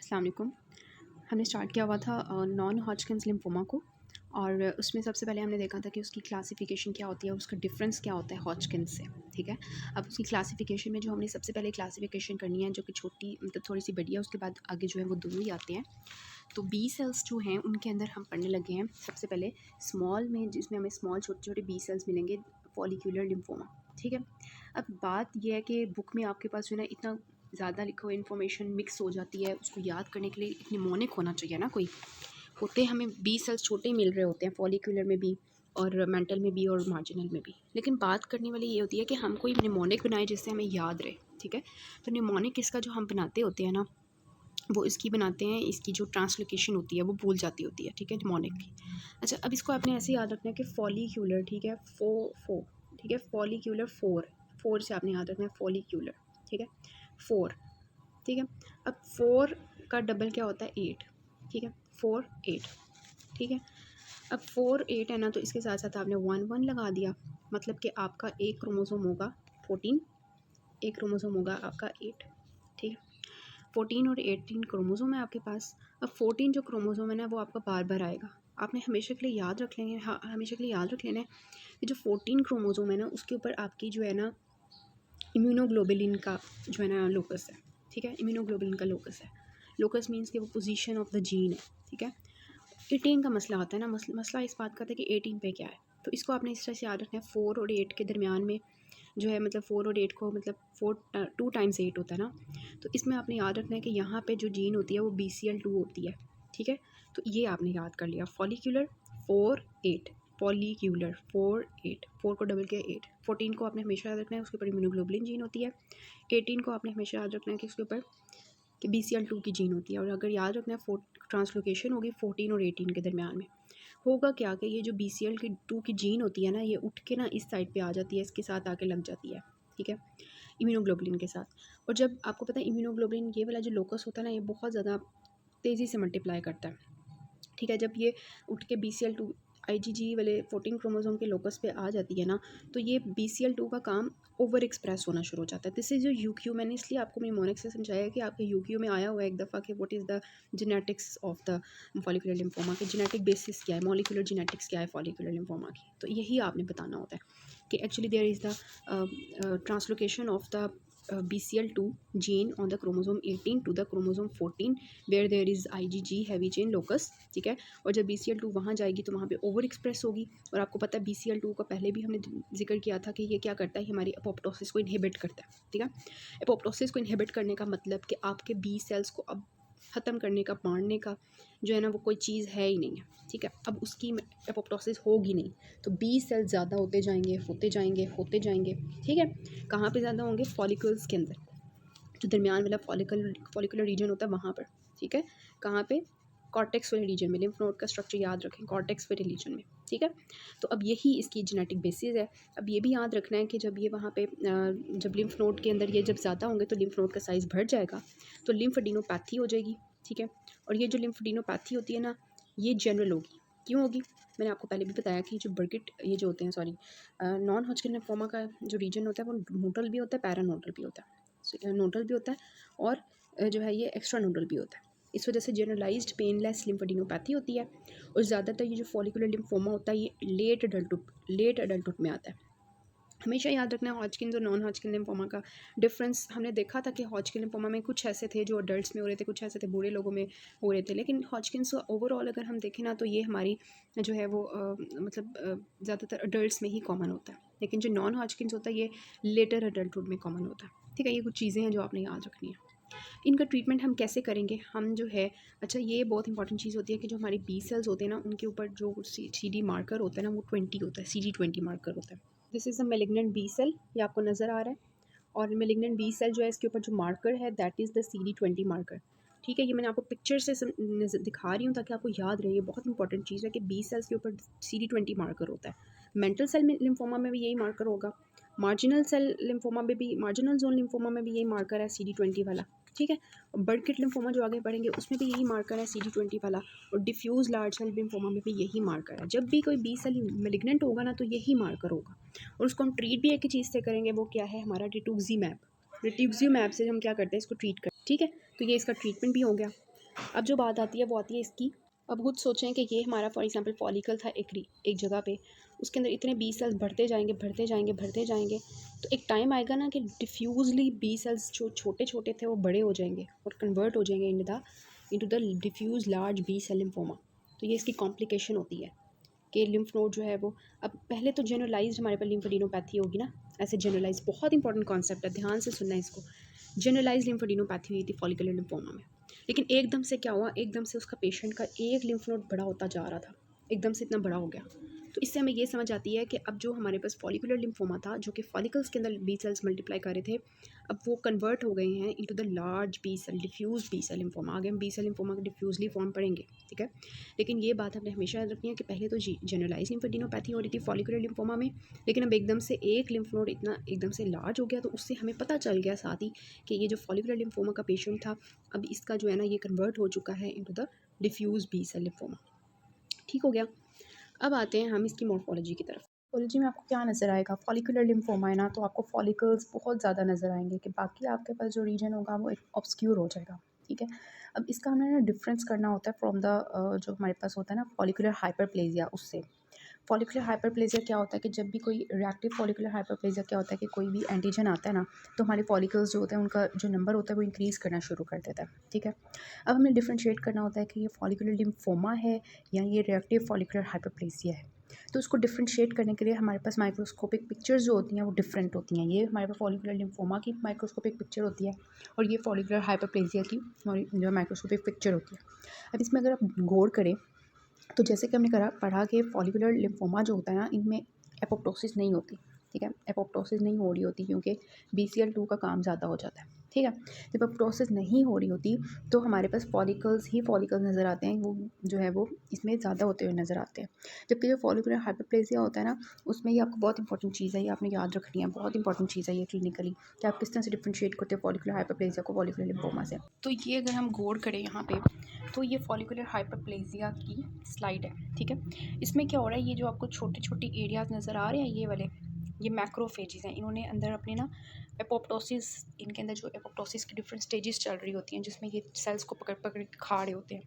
अस्सलाम वालेकुम। हमने स्टार्ट किया हुआ था नॉन हॉजकिन्स लिम्फोमा को, और उसमें सबसे पहले हमने देखा था कि उसकी क्लासिफ़िकेशन क्या होती है, उसका डिफरेंस क्या होता है हॉजकिन्स से। ठीक है, अब उसकी क्लासिफ़िकेशन में जो हमने सबसे पहले क्लासिफ़िकेशन करनी है, जो कि छोटी मतलब थोड़ी सी बड़ी है, उसके बाद आगे जो है वो दोनों ही आते हैं। तो बी सेल्स जो हैं उनके अंदर हम पढ़ने लगे हैं सबसे पहले स्मॉल में, जिसमें हमें स्मॉल छोटे छोटे बी सेल्स मिलेंगे, फॉलिक्यूलर लिम्फोमा। ठीक है, अब बात यह है कि बुक में आपके पास जो है ना इतना ज़्यादा लिखा हुआ इन्फॉर्मेशन मिक्स हो जाती है, उसको याद करने के लिए एक निमोनिक होना चाहिए ना कोई। होते हमें बी सेल्स छोटे ही मिल रहे होते हैं, फॉलिक्यूलर में भी और मेंटल में भी और मार्जिनल में भी, लेकिन बात करने वाली ये होती है कि हम कोई निमोनिक बनाए जिससे हमें याद रहे। ठीक है, तो निमोनिक इसका जो हम बनाते होते हैं ना, वो इसकी बनाते हैं, इसकी जो ट्रांसलोकेशन होती है वो भूल जाती होती है। ठीक है, निमोनिक की। अच्छा, अब इसको आपने ऐसे याद रखना है कि फॉलिक्यूलर, ठीक है, फो, ठीक है, फॉलिक्यूलर फोर से आपने याद रखना है फॉलिक्यूलर। ठीक है, फोर। ठीक है, अब फोर का डबल क्या होता है? 8। ठीक है, 4 8। ठीक है, अब 4 8 है ना, तो इसके साथ साथ आपने 1 1 लगा दिया, मतलब कि आपका एक क्रोमोसोम होगा 14, एक क्रोमोसोम होगा आपका 8। ठीक है, 14 और 18 क्रोमोसोम है आपके पास। अब 14 जो क्रोमोसोम है ना, वो आपका बार बार आएगा। आपने हमेशा के लिए याद रख लेंगे, हाँ, हमेशा के लिए याद रख लेना है कि जो 14 क्रोमोसोम है ना, उसके ऊपर आपकी जो है ना इम्यूनोग्लोबुलिन का जो है ना लोकस है। ठीक है, इम्यूनोग्लोबुलिन का लोकस है। लोकस मीन्स कि वो पोजीशन ऑफ द जीन है। ठीक है, 18 का मसला आता है ना, मसला इस बात का था कि 18 पे क्या है, तो इसको आपने इस तरह से याद रखना है। 4 और 8 के दरमियान में जो है, मतलब 4 और 8 को, मतलब 4 2 टाइम्स 8 होता है ना, तो इसमें आपने याद रखना है कि यहाँ पे जो जीन होती है वो BCL2 होती है। ठीक है, तो ये आपने याद कर लिया, फॉलिक्यूलर 4 8, फॉलिक्यूलर 4 8, 4 को डबल किया 8। 14 को आपने हमेशा याद रखना है, उसके ऊपर इम्यूनोग्लोबुलिन जीन होती है। 18 को आपने हमेशा याद रखना है कि उसके ऊपर कि BCL2 की जीन होती है। और अगर याद रखना है, ट्रांसलोकेशन होगी 14 और 18 के दरमियान में। होगा क्या कि ये जो BCL2 की जीन होती है ना, ये उठ के ना इस साइड पे आ जाती है, इसके साथ आके लग जाती है। ठीक है, इम्यूनोग्लोबुलिन के साथ। और जब आपको पता है इम्यूनोग्लोबुलिन ये वाला जो लोकस होता है ना, ये बहुत ज़्यादा तेज़ी से मल्टीप्लाई करता है। ठीक है, जब ये उठ के BCL2 IgG वाले 14 क्रोमोसोम के लोकस पे आ जाती है ना, तो ये BCL2 का काम ओवर एक्सप्रेस होना शुरू हो जाता है। दिस इज़ जो UQ, मैंने इसलिए आपको निमोनिक से समझाया कि आपके UQ में आया हुआ है एक दफ़ा कि what is the genetics of the follicular lymphoma, के जेनेटिक बेसिस क्या है, मॉलिक्यूलर जेनेटिक्स क्या है फॉलिकुलर लिम्फोमा की। तो यही आपने बताना होता है कि actually there is the translocation of the BCL2 gene on the chromosome 18 to the chromosome 14 where there is IgG heavy chain locus। ठीक है, और जब BCL2 वहाँ जाएगी तो वहाँ पे ओवर एक्सप्रेस होगी। और आपको पता है BCL2 का पहले भी हमने जिक्र किया था कि ये क्या करता है, हमारी एपोप्टोसिस को इनहिबिट करता है। ठीक है, एपोप्टोसिस को इनहिबिट करने का मतलब कि आपके बी सेल्स को अब ख़त्म करने का, मारने का जो है ना, वो कोई चीज़ है ही नहीं है। ठीक है, अब उसकी एपोप्टोसिस होगी नहीं, तो बी सेल्स ज़्यादा होते जाएंगे, होते जाएंगे, होते जाएंगे। ठीक है, कहाँ पे ज़्यादा होंगे? फॉलिकल्स के अंदर, जो दरमियान वाला फॉलिकुलर रीजन होता है वहाँ पर। ठीक है, कहाँ पे? कॉर्टेक्स वाले रीजन में। लिम्फ नोड का स्ट्रक्चर याद रखें, कॉर्टेक्स वाले रीजन में। ठीक है, तो अब यही इसकी जेनेटिक बेसिस है। अब ये भी याद रखना है कि जब ये वहाँ पे जब लिम्फ नोड के अंदर ये जब ज़्यादा होंगे तो लिम्फ नोड का साइज़ बढ़ जाएगा, तो लिम्फेडिनोपैथी हो जाएगी। ठीक है, और ये जो लिम्फेडिनोपैथी होती है ना, ये जनरल होगी। क्यों होगी? मैंने आपको पहले भी बताया कि जो बर्किट, ये जो होते हैं, सॉरी, नॉन हॉजकिन लिम्फोमा का जो रीजन होता है वो नोडल भी होता है, पैरानोडल भी होता है। नोडल भी होता है और जो है ये एक्स्ट्रा नोडल भी होता है। इस वजह से जनरलाइज्ड पेनलेस लिम्फेडिनोपैथी होती है। और ज़्यादातर ये जो फॉलिकुलर लिम्फोमा होता है, ये लेट अडल्टहुड में आता है। हमेशा याद रखना है हॉजकिन और नॉन हॉजकिन लिम्फोमा का डिफरेंस। हमने देखा था कि हॉजकिन लिम्फोमा में कुछ ऐसे थे जो अडल्ट्स में हो रहे थे, कुछ ऐसे थे बूढ़े लोगों में हो रहे थे, लेकिन हॉजकिन ओवरऑल अगर हम देखें ना, तो ये हमारी जो है वो मतलब ज़्यादातर अडल्ट्स में ही कॉमन होता है, लेकिन जो नॉन हॉजकिन होता है ये लेटर अडल्टहुड में कॉमन होता है। ठीक है, ये कुछ चीज़ें हैं जो आपने याद रखनी है। इनका ट्रीटमेंट हम कैसे करेंगे? हम जो है, अच्छा, ये बहुत इंपॉर्टेंट चीज़ होती है कि जो हमारी बी सेल्स होते हैं ना, उनके ऊपर जो CD मार्कर होता है ना, वो 20 होता है, CD20 मार्कर होता है। This is a malignant B cell, ये आपको नज़र आ रहा है। और मेलिग्नेंट बी सेल जो है, इसके ऊपर जो मार्कर है that is the CD20 marker. ठीक है, ये मैंने आपको पिक्चर से दिखा रही हूँ ताकि आपको याद रहे। ये बहुत इंपॉर्टेंट चीज़ है कि बी सेल्स के ऊपर CD20 मार्कर होता है। मेंटल सेल लिम्फोमा में भी यही मार्कर होगा, मार्जिनल सेल लिम्फोमा में भी, मार्जिनल जोन लिम्फोमा में भी यही मार्कर है, CD20 वाला। ठीक है, और बर्किट लिम्फोमा जो आगे पढ़ेंगे उसमें भी यही मार्कर है, CD20 वाला। और डिफ्यूज़ लार्ज सेल लिम्फोमा में भी यही मार्कर है। जब भी कोई बी सेल मेलिग्नेंट होगा ना, तो यही मार्कर होगा। और उसको हम ट्रीट भी एक ही चीज़ से करेंगे, वो क्या है? हमारा रिटुक्सीमैब। रिटुक्सीमैब से हम क्या करते हैं? इसको ट्रीट करते हैं। ठीक है, तो ये इसका ट्रीटमेंट भी हो गया। अब जो बात आती है वो आती है इसकी। अब खुद सोचें कि ये हमारा फॉर एग्जांपल फॉलिकल था एक जगह पे, उसके अंदर इतने बी सेल्स बढ़ते जाएंगे बढ़ते जाएंगे बढ़ते जाएंगे, तो एक टाइम आएगा ना कि डिफ्यूजली बी सेल्स जो छोटे छोटे थे वो बड़े हो जाएंगे और कन्वर्ट हो जाएंगे into the diffuse large B cell lymphoma. तो ये इसकी कॉम्प्लिकेशन होती है कि लिम्फ नोड जो है वो, अब पहले तो जनरलाइज्ड हमारे पास लिम्फोडिनोपैथी होगी ना, ऐसे जनरलाइज, बहुत इंपॉर्टेंट कॉन्सेप्ट है, ध्यान से सुनना है इसको। जनरलाइज लिम्फोडिनोपैथी हुई थी फॉलिकुलर लिम्फोमा में, लेकिन एकदम से क्या हुआ, एकदम से उसका पेशेंट का एक लिम्फ नोड बड़ा होता जा रहा था, एकदम से इतना बड़ा हो गया। तो इससे हमें ये समझ आती है कि अब जो हमारे पास फॉलिकुलर लिम्फोमा था जो कि फॉलिकल्स के अंदर बी सेल्स मल्टीप्लाई कर रहे थे, अब वो कन्वर्ट हो गए हैं into the large B cell diffuse B cell lymphoma. आगे हम बी सेल लिम्फोमा के डिफ्यूजली फॉर्म पढ़ेंगे, ठीक है। लेकिन ये बात हमने हमेशा याद रखनी है कि पहले तो जनरलाइज लिम्फोडिनोपैथी हो रही थी फॉलिकुलर लिम्फोमा में, लेकिन अब एकदम से एक लिम्फ नोड इतना एकदम से लार्ज हो गया, तो उससे हमें पता चल गया साथ ही कि ये जो फॉलिकुलर लिम्फोमा का पेशेंट था, अब इसका जो है ना ये कन्वर्ट हो चुका है into the diffuse B cell lymphoma. ठीक हो गया। अब आते हैं हम इसकी मॉर्फोलॉजी की तरफ। मॉर्फोलॉजी में आपको क्या नज़र आएगा, फॉलिकुलर लिम्फोमा है ना, तो आपको फॉलिकल्स बहुत ज़्यादा नज़र आएंगे कि बाकी आपके पास जो रीजन होगा वो एक ऑब्सक्यूर हो जाएगा, ठीक है। अब इसका हमें ना डिफरेंस करना होता है फ्रॉम द जो हमारे पास होता है ना फॉलिकुलर हाइपरप्लेजिया उससे। फॉलिकुलर हाइपरप्लेजिया क्या होता है कि जब भी कोई रिएक्टिव फॉलिकुलर हाइपरप्लेजिया क्या होता है कि कोई भी एंटीजन आता है ना, तो हमारे फॉलिकल्स जो होते हैं उनका जो नंबर होता है वो इंक्रीज़ करना शुरू कर देता है, ठीक है। अब हमें डिफ्रेंशिएट करना होता है कि ये फॉलिकुलर लिम्फोमा है या ये रिएक्टिव फॉलिकुलर हाइपरप्लेजिया है। तो उसको डिफ्रेंशिएट करने के लिए हमारे पास माइक्रोस्कोपिक पिक्चर्स जो होती हैं वो डिफरेंट होती हैं। ये हमारे पास फॉलिकुलर लिम्फोमा की माइक्रोस्कोपिक पिक्चर होती है और ये फॉलिकुलर हाइपरप्लेजिया की जो माइक्रोस्कोपिक पिक्चर होती है। अब इसमें अगर आप गौर करें तो जैसे कि हमने करा पढ़ा कि फॉलिकुलर लिम्फोमा जो होता है ना, इनमें एपोप्टोसिस नहीं होती, ठीक है। एपोप्टोसिस नहीं हो रही होती क्योंकि BCL2 का काम ज़्यादा हो जाता है, ठीक है। जब एपोप्टोसिस नहीं हो रही होती तो हमारे पास फॉलिकल्स ही फॉलिकल्स नज़र आते हैं, वो जो है वो इसमें ज़्यादा होते हुए नज़र आते हैं। जबकि जो फॉलिकुलर हाइपरप्लेजिया होता है ना, उसमें ये आपको बहुत इंपॉर्टेंट चीज़ है, ये आपने याद रखनी है, बहुत इंपॉर्टेंट चीज़ है ये क्लिनिकली, कि आप किस तरह से डिफ्रेंशिएट करते हो फॉलिकुलर हाइपरप्लेजिया को फॉलिकुलर लिम्फोमा से। तो ये अगर हम गौर करें यहाँ पे, तो ये फॉलिकुलर हाइपरप्लेजिया की स्लाइड है, ठीक है। इसमें क्या हो रहा है, ये जो आपको छोटे छोटे एरियाज नज़र आ रहे हैं ये वाले, ये मैक्रोफेजेस हैं, इन्होंने अंदर अपने ना एपोप्टोसिस, इनके अंदर जो एपोप्टोसिस की डिफरेंट स्टेजेस चल रही होती हैं जिसमें ये सेल्स को पकड़ पकड़ के खा रहे होते हैं।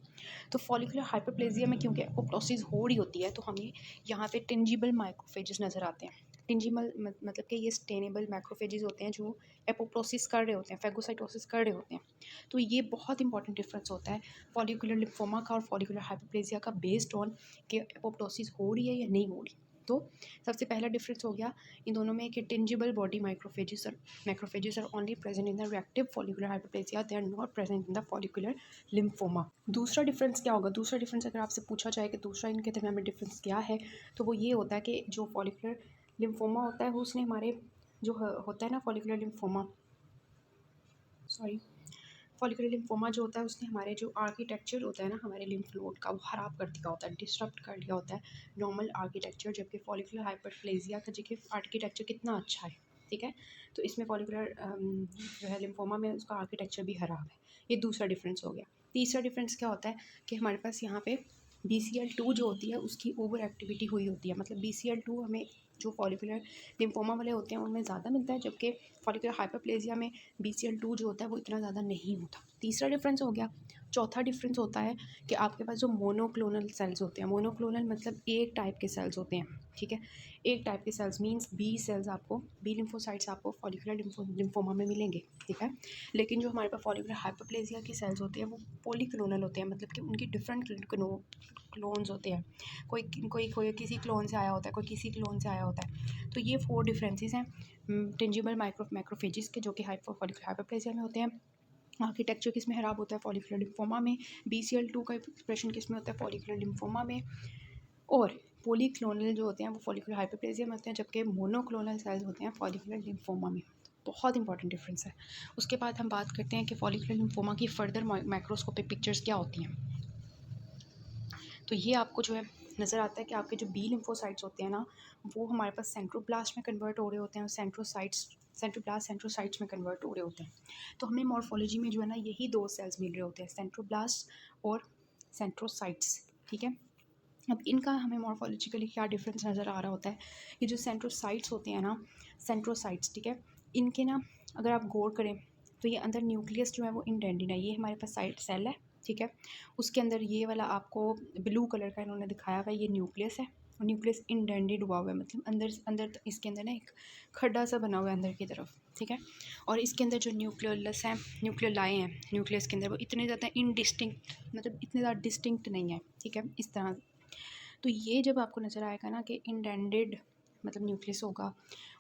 तो फॉलिकुलर हाइपरप्लेजिया में क्योंकि एपोप्टोसिस हो रही होती है तो हमें यहाँ पे टेंजिबल माइक्रोफेजेस नज़र आते हैं। टेंजिबल मतलब कि ये स्टेनेबल माइक्रोफेजेस होते हैं जो एपोप्टोसिस कर रहे होते हैं, फैगोसाइटोसिस कर रहे होते हैं। तो ये बहुत इंपॉर्टेंट डिफरेंस होता है फॉलिकुलर लिम्फोमा का और फॉलिकुलर हाइपरप्लेजिया का, बेस्ड ऑन कि एपोप्टोसिस हो रही है या नहीं हो रही। तो सबसे पहला डिफरेंस हो गया इन दोनों में कि टेंजिबल बॉडी माइक्रोफेजेस और macrophages are only present in the reactive follicular hyperplasia, they are not present in the follicular lymphoma. दूसरा डिफरेंस क्या होगा, दूसरा डिफरेंस अगर आपसे पूछा जाए कि दूसरा इनके दरमियान में डिफरेंस क्या है, तो वो ये होता है कि जो फॉलिकुलर लिम्फोमा होता है वो उसने हमारे जो होता है ना follicular lymphoma, sorry, follicular lymphoma जो होता है उसने हमारे जो आर्किटेक्चर होता है ना हमारे लिम्फ नोड का, वो ख़राब कर दिया होता है, डिसरप्ट कर दिया होता है नॉर्मल आर्किटेक्चर। जबकि फॉलिकुलर हाइपरप्लेजिया का जो आर्किटेक्चर कितना अच्छा है, ठीक है। तो इसमें फॉलिकुलर जो है लिम्फोमा में उसका आर्किटेक्चर भी ख़राब है। ये दूसरा डिफरेंस हो गया। तीसरा डिफरेंस क्या होता है कि हमारे पास यहाँ पे BCL2 जो होती है उसकी ओवर एक्टिविटी हुई होती है, मतलब BCL2 हमें जो फॉलिकुलर लिम्फोमा वाले होते हैं उनमें ज़्यादा मिलता है, जबकि फॉलिकुलर हाइपरप्लेजिया में BCL2 जो होता है वो इतना ज़्यादा नहीं होता। तीसरा डिफरेंस हो गया। चौथा डिफरेंस होता है कि आपके पास जो मोनोक्लोनल सेल्स होते हैं, मोनोक्लोनल मतलब एक टाइप के सेल्स होते हैं, ठीक है। एक टाइप के सेल्स मींस B सेल्स आपको, B लिम्फोसाइट्स आपको फॉलिकुलर लिम्फोमा में मिलेंगे, ठीक है। लेकिन जो हमारे पास फॉलिकुलर हाइपरप्लेजिया की सेल्स होते हैं वो पॉलीक्लोनल होते हैं, मतलब कि उनकी डिफरेंट क्लोन्स होते हैं, कोई कोई कोई किसी क्लोन से आया होता है, कोई किसी क्लोन से आया होता है। तो ये 4 डिफरेंसेस हैं टेंजिबल मैक्रोफेजेस के, जो कि फॉलिकुलर हाइपरप्लेजिया में होते हैं। आर्किटेक्चर किस में ख़राब होता है, फॉलिकुलर लिम्फोमा में। BCL2 का एक्सप्रेशन किस में होता है, फॉलिकुलर लिम्फोमा में। और पॉलीक्लोनल जो होते हैं वो फॉलिकुलर हाइपरप्लेजिया में होते हैं, जबकि मोनोक्लोनल सेल्स होते हैं फॉलिकुलर लिम्फोमा में। बहुत इंपॉर्टेंट डिफरेंस है। उसके बाद हम बात करते हैं कि फॉलिकुलर लिम्फोमा की फर्दर माइक्रोस्कोपिक पिक्चर्स क्या होती हैं। तो ये आपको जो है नज़र आता है कि आपके जो B लिम्फोसाइट्स होते हैं ना, वो हमारे पास सेंट्रोब्लास्ट में कन्वर्ट हो रहे होते हैं और सेंट्रोसाइट्स में कन्वर्ट हो रहे होते हैं। तो हमें मॉर्फोलॉजी में जो है ना यही 2 सेल्स मिल रहे होते हैं, सेंट्रोब्लास्ट और सेंट्रोसाइट्स, ठीक है। अब इनका हमें मॉर्फोलॉजिकली क्या डिफरेंस नज़र आ रहा होता है, ये जो सेंट्रोसाइट्स होते हैं ना, सेंट्रोसाइट्स, ठीक है, इनके ना अगर आप गौर करें तो ये अंदर न्यूक्लियस जो है वो इंडेंटेड है, ये हमारे पास साइट सेल है, ठीक है। उसके अंदर ये वाला आपको ब्लू कलर का इन्होंने दिखाया हुआ है, ये न्यूक्लियस है और न्यूक्लियस इंडेंटेड हुआ हुआ है, मतलब अंदर अंदर इसके अंदर ना एक खड्डा सा बना हुआ है अंदर की तरफ, ठीक है। और इसके अंदर जो न्यूक्लियस हैं, न्यूक्लियलाई हैं न्यूक्लियस के अंदर, वो इतने ज़्यादा इनडिस्टिंक्ट, मतलब इतने ज़्यादा डिस्टिंक्ट नहीं है, ठीक है, इस तरह। तो ये जब आपको नज़र आएगा ना कि इंडेंटेड मतलब न्यूक्लियस होगा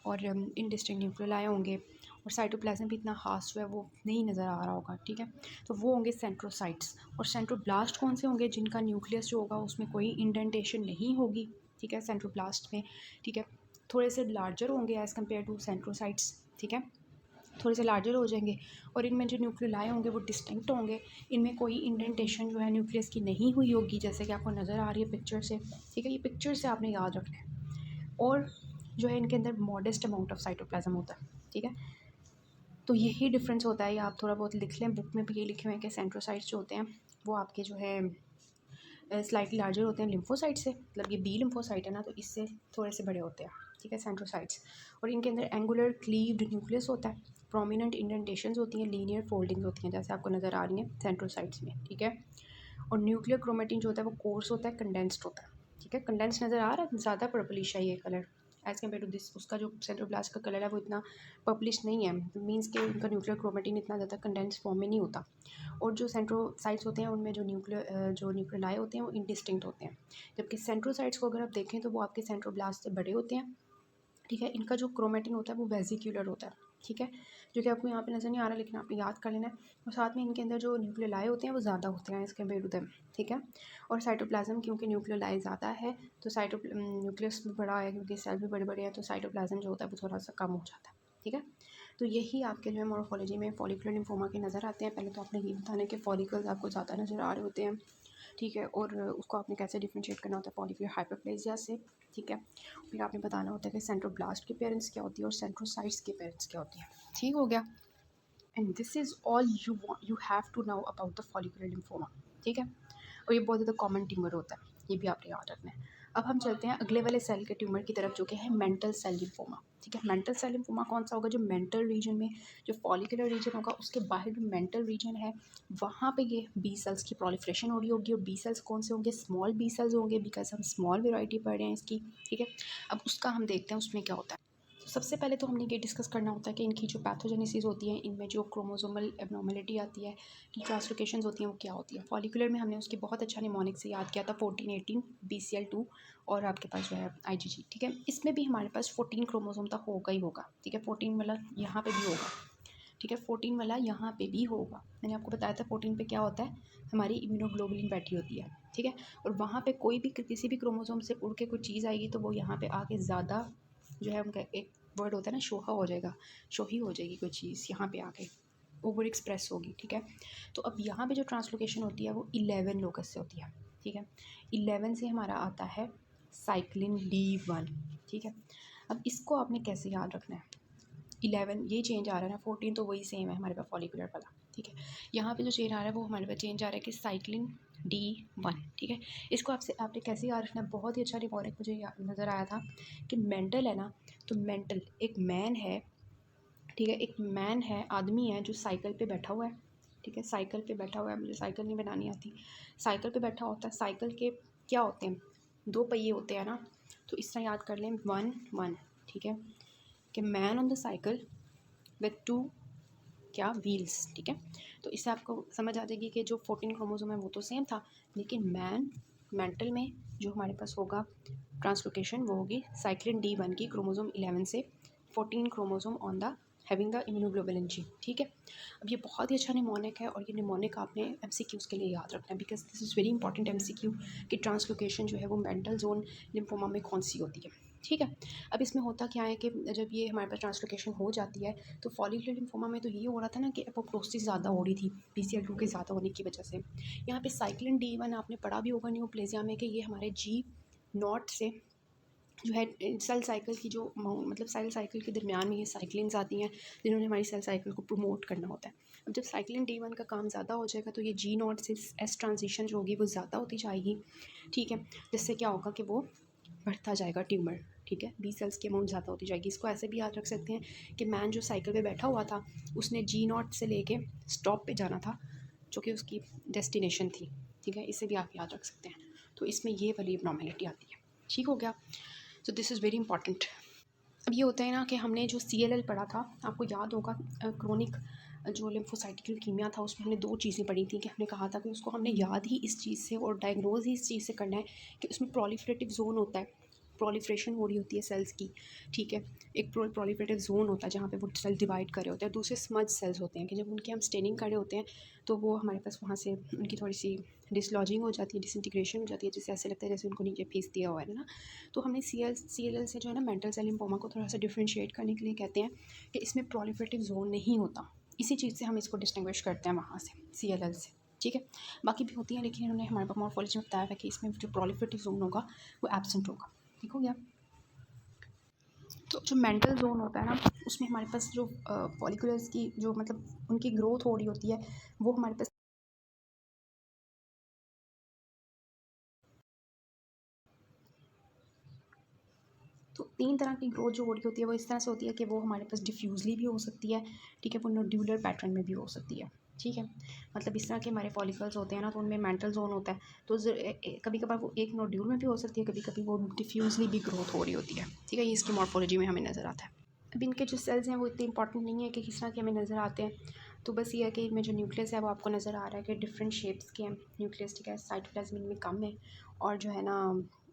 और इनडिस्टिंक्ट न्यूक्लियलाई होंगे और साइटोप्लाज्म भी इतना खास जो है वो नहीं नज़र आ रहा होगा, ठीक है, तो वो होंगे सेंट्रोसाइट्स। और सेंट्रोब्लास्ट कौन से होंगे? जिनका न्यूक्लियस जो होगा उसमें कोई इंडेंटेशन नहीं होगी, ठीक है, सेंट्रोब्लास्ट में, ठीक है, थोड़े से लार्जर होंगे एज़ कम्पेयर टू सेंट्रोसाइट्स, ठीक है, थोड़े से लार्जर हो जाएंगे। और इनमें जो न्यूक्लियाई होंगे वो डिस्टिंक्ट होंगे, इनमें कोई इंडेंटेशन जो है न्यूक्लियस की नहीं हुई होगी, जैसे कि आपको नज़र आ रही है पिक्चर से, ठीक है, ये पिक्चर से आपने याद रखना है। और जो है इनके अंदर मॉडेस्ट अमाउंट ऑफ साइटोप्लाज्म होता है, ठीक है। तो यही डिफरेंस होता है, ये आप थोड़ा बहुत लिख लें, बुक में भी ये लिखे हुए हैं कि सेंट्रोसाइट्स जो होते हैं वो आपके जो है स्लाइटली लार्जर होते हैं लिम्फोसाइट से, मतलब ये बी लिम्फोसाइट है ना, तो इससे थोड़े से बड़े होते हैं, ठीक है, सेंट्रोसाइट्स। और इनके अंदर एंगुलर क्लीव्ड न्यूक्लियस होता है, प्रोमिनेंट इंडेंटेशंस होती हैं, लीनियर फोल्डिंग्स होती हैं, जैसे आपको नज़र आ रही हैं सेंट्रोसाइट्स में, ठीक है। और न्यूक्लियर क्रोमेटिन जो होता है वो कोर्स होता है, कंडेंस्ड होता है, ठीक है, कंडेंस नज़र आ रहा है, ज़्यादा पर्पलिश है ये colour as compared to this. उसका जो सेंट्रोब्लास्ट का कलर है वो इतना पर्पलिश नहीं है, मीन्स के उनका न्यूक्लियर क्रोमेटिन इतना ज़्यादा कंडेंस फॉर्म में नहीं होता। और जो सेंट्रोसाइट्स होते हैं उनमें जो न्यूक्लियाई होते हैं वो इंडिस्टिंक्ट होते हैं, जबकि सेंट्रोसाइट्स को अगर आप देखें तो वो आपके सेंट्रोब्लास्ट से बड़े होते हैं, ठीक है। इनका जो क्रोमेटिन होता है वो वेसिक्यूलर होता है, ठीक है, जो कि आपको यहाँ पे नज़र नहीं आ रहा, लेकिन आपने याद कर लेना है। और साथ में इनके अंदर जो न्यूक्लियाई होते हैं वो ज़्यादा होते हैं इसके कंपेयर टू देम, ठीक है। और साइटोप्लाज्म क्योंकि न्यूक्लियाई ज़्यादा है तो न्यूक्लियस भी बड़ा है, क्योंकि सेल भी बड़े बड़े हैं, तो साइटोप्लाज्म जो होता है वो थोड़ा सा कम हो जाता है, ठीक है। तो यही आपके जो है मॉर्फोलॉजी में फॉलिकुलर लिम्फोमा के नज़र आते हैं। पहले तो आपने ये बताना है कि फॉलिकल्स आपको ज़्यादा नज़र आ रहे होते हैं, ठीक है, और उसको आपने कैसे डिफ्रेंशिएट करना होता है फॉलिकुलर हाइपरप्लेजिया से, ठीक है। फिर आपने बताना होता है कि सेंट्रोब्लास्ट की पेरेंट्स क्या होती है और सेंट्रोसाइट्स की पेरेंट्स क्या होती है, ठीक हो गया। And this is all you have to know about the follicular lymphoma, ठीक है। और ये बहुत ज़्यादा कॉमन ट्यूमर होता है, ये भी आपने याद रखना है। अब हम चलते हैं अगले वाले सेल के ट्यूमर की तरफ, जो कि है मेंटल सेल लिम्फोमा, ठीक है। मेंटल सेल लिम्फोमा कौन सा होगा? जो मेंटल रीजन में, जो फॉलिकुलर रीजन होगा उसके बाहर जो मेंटल रीजन है वहाँ पे ये बी सेल्स की प्रोलिफ्रेशन हो रही होगी। और बी सेल्स कौन से होंगे? स्मॉल बी सेल्स होंगे, बिकॉज हम स्मॉल वेराइटी पढ़ रहे हैं इसकी, ठीक है। अब उसका हम देखते हैं उसमें क्या होता है। तो सबसे पहले तो हमने ये डिस्कस करना होता है कि इनकी जो पैथोजेनेसिस होती है, इनमें जो क्रोमोसोमल एबनॉर्मेलिटी आती है, जो ट्रांसलोकेशंस होती हैं वो क्या होती है। फॉलिकुलर में हमने उसकी बहुत अच्छा निमोनिक से याद किया था 14, 18, BCL2 और आपके पास जो है IgG, ठीक है। इसमें भी हमारे पास 14 क्रोमोसोम तक होगा ही होगा, ठीक है, 14 वाला यहाँ पे भी होगा, ठीक है, 14 वाला यहाँ पे भी होगा। मैंने आपको बताया था 14 पे क्या होता है, हमारी इम्यूनोग्लोबुलिन बैठी होती है, ठीक है। और वहाँ पे कोई भी किसी भी क्रोमोसोम से उड़ के कोई चीज़ आएगी तो वो यहाँ पे आके ज़्यादा जो है उनका एक वर्ड होता है ना, शोहा हो जाएगा, शोही हो जाएगी कोई चीज़ यहाँ पे आके, ओवर एक्सप्रेस होगी, ठीक है। तो अब यहाँ पे जो ट्रांसलोकेशन होती है वो 11 लोकस से होती है, ठीक है। 11 से हमारा आता है साइक्लिन D1, ठीक है। अब इसको आपने कैसे याद रखना है? 11 ये चेंज आ रहा है ना, 14 तो वही सेम है हमारे पास फॉलिकुलर वाला, ठीक है। यहाँ पे जो चेंज आ रहा है वो हमारे पास चेंज आ रहा है कि साइक्लिन D1, ठीक है। इसको आपने कैसे याद रखना है? बहुत ही अच्छा रिपोर्ट मुझे नज़र आया था कि मेंटल है ना, तो मेंटल एक मैन है, ठीक है, एक मैन है, आदमी है जो साइकिल पे बैठा हुआ है, ठीक है, साइकिल पे बैठा हुआ है, मुझे साइकिल नहीं बनानी आती, साइकिल पे बैठा होता है। साइकिल के क्या होते हैं? 2 पहिए होते हैं ना, तो इस तरह याद कर लें 1 1, ठीक है, कि man on the cycle with 2 क्या व्हील्स, ठीक है। तो इससे आपको समझ आ जाएगी कि जो 14 क्रोमोसोम है वो तो सेम था, लेकिन मेंटल में जो हमारे पास होगा ट्रांसलोकेशन वो होगी साइक्लिन D1 की क्रोमोसोम 11 से 14 chromosome on the having the immunoglobulin G, ठीक है। अब ये बहुत ही अच्छा निमोनिक है और ये निमोनिक आपने MCQs के लिए याद रखना है, because this is very important MCQ कि ट्रांसलोकेशन जो है वो मेंटल जोन लिम्फोमा में कौन सी होती है, ठीक है। अब इसमें होता क्या है कि जब ये हमारे पास ट्रांसलोकेशन हो जाती है तो फॉलिकुलर लिम्फोमा में तो ये हो रहा था ना कि एपोप्टोसिस ज़्यादा हो रही थी BCL2 के ज़्यादा होने की वजह से। यहाँ पे साइक्लिन D1 आपने पढ़ा भी होगा न्यूप्लेजिया में कि ये हमारे G0 से जो है सेल साइकिल की जो मतलब सेल साइकिल के दरमियान में ये साइक्लिन्स आती हैं जिन्होंने हमारी सेल साइकिल को प्रमोट करना होता है। अब जब साइक्लिन D1 का काम ज़्यादा हो जाएगा तो ये G0 से S ट्रांजिशन जो होगी वो ज़्यादा होती जाएगी, ठीक है, जिससे क्या होगा कि वो बढ़ता जाएगा ट्यूमर, ठीक है, बी सेल्स की अमाउंट ज़्यादा होती जाएगी। इसको ऐसे भी याद रख सकते हैं कि मैन जो साइकिल पे बैठा हुआ था उसने G0 से लेके स्टॉप पे जाना था, जो कि उसकी डेस्टिनेशन थी, ठीक है, इसे भी आप याद रख सकते हैं। तो इसमें ये वाली एबनॉर्मेलिटी आती है, ठीक हो गया। So this is very important. अब ये होता है ना कि हमने जो CLL पढ़ा था, आपको याद होगा, क्रोनिक जो लिम्फोसाइटिक लीकेमिया था, उसमें हमने 2 चीज़ें पढ़ी थी कि हमने कहा था कि उसको हमने याद ही इस चीज़ से और डायग्नोज ही इस चीज़ से करना है कि उसमें प्रोलिफरेटिव जोन होता है, प्रोलिफरेशन हो रही होती है सेल्स की, ठीक है। एक प्रोलिफरेटिव जोन होता है जहाँ पे वो सेल डिवाइड कर रहे होते हैं, दूसरे स्मज सेल्स होते हैं कि जब उनके हम स्टेनिंग कर रहे होते हैं तो वो हमारे पास वहाँ से उनकी थोड़ी सी डिसलॉजिंग हो जाती है, डिसइंटीग्रेशन हो जाती है, जिससे ऐसे लगता है जैसे उनको नीचे फेंस दिया हुआ है ना। तो हमने CLL से जो है ना मेंटल सेल लिम्फोमा को थोड़ा सा डिफ्रेंशिएट करने के लिए कहते हैं कि इसमें प्रोलिफरेटिव जोन नहीं होता, इसी चीज़ से हम इसको डिस्टिंग्विश करते हैं वहाँ से, CLL से, ठीक है। बाकी भी होती हैं लेकिन इन्होंने हमारे पास मॉर्फोलॉजी में बताया है कि इसमें जो प्रोलिफरेटिव जोन होगा वो एब्सेंट होगा, ठीक हो गया। तो जो मेंटल जोन होता है ना, उसमें हमारे पास जो फॉलिकुलर्स की जो मतलब उनकी ग्रोथ हो रही होती है वो हमारे पास तो 3 तरह की ग्रोथ जो हो रही होती है वो इस तरह से होती है कि वो हमारे पास डिफ्यूजली भी हो सकती है, ठीक है, वो नोड्यूलर पैटर्न में भी हो सकती है, ठीक है। मतलब इस तरह के हमारे फॉलिकल्स होते हैं ना, तो उनमें मेंटल जोन होता है, तो कभी कभार वो एक नोड्यूल में भी हो सकती है, कभी कभी वो डिफ्यूजली भी ग्रोथ हो रही होती है, ठीक है। ये इसकी मॉर्फोलॉजी में हमें नज़र आता है। अब इनके जो सेल्स हैं वो इतने इंपॉर्टेंट नहीं है कि किस तरह के हमें नज़र आते हैं, तो बस ये है कि इनमें जो न्यूक्लियस है वो आपको नज़र आ रहा है कि डिफरेंट शेप्स के हैं न्यूक्लियस, ठीक है। साइटोप्लाज्म इनमें कम है और जो है ना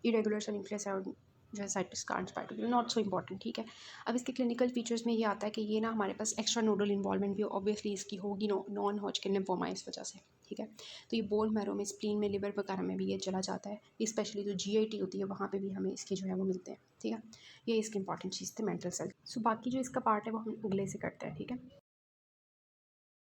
इरेगुलर सा न्यूक्लियस है, और जो है साइटोस्केलेटन नॉट सो इंपॉर्टेंट, ठीक है। अब इसके क्लिनिकल फीचर्स में ये आता है कि ये ना हमारे पास एक्स्ट्रा नोडल इन्वॉल्वमेंट भी ऑब्वियसली इसकी होगी नॉन हॉजकिन लिम्फोमा इस वजह से, ठीक है। तो ये बोन मैरो में, स्प्लीन में, लिवर वगैरह में भी ये चला जाता है, स्पेशली जो GIT होती है वहाँ पे भी हमें इसकी जो है वो मिलते हैं, ठीक है। ये इसकी इंपॉर्टेंट चीज़ थी मेंटल सेल। सो बाकी जो इसका पार्ट है वो हम अगले से करते हैं, ठीक है।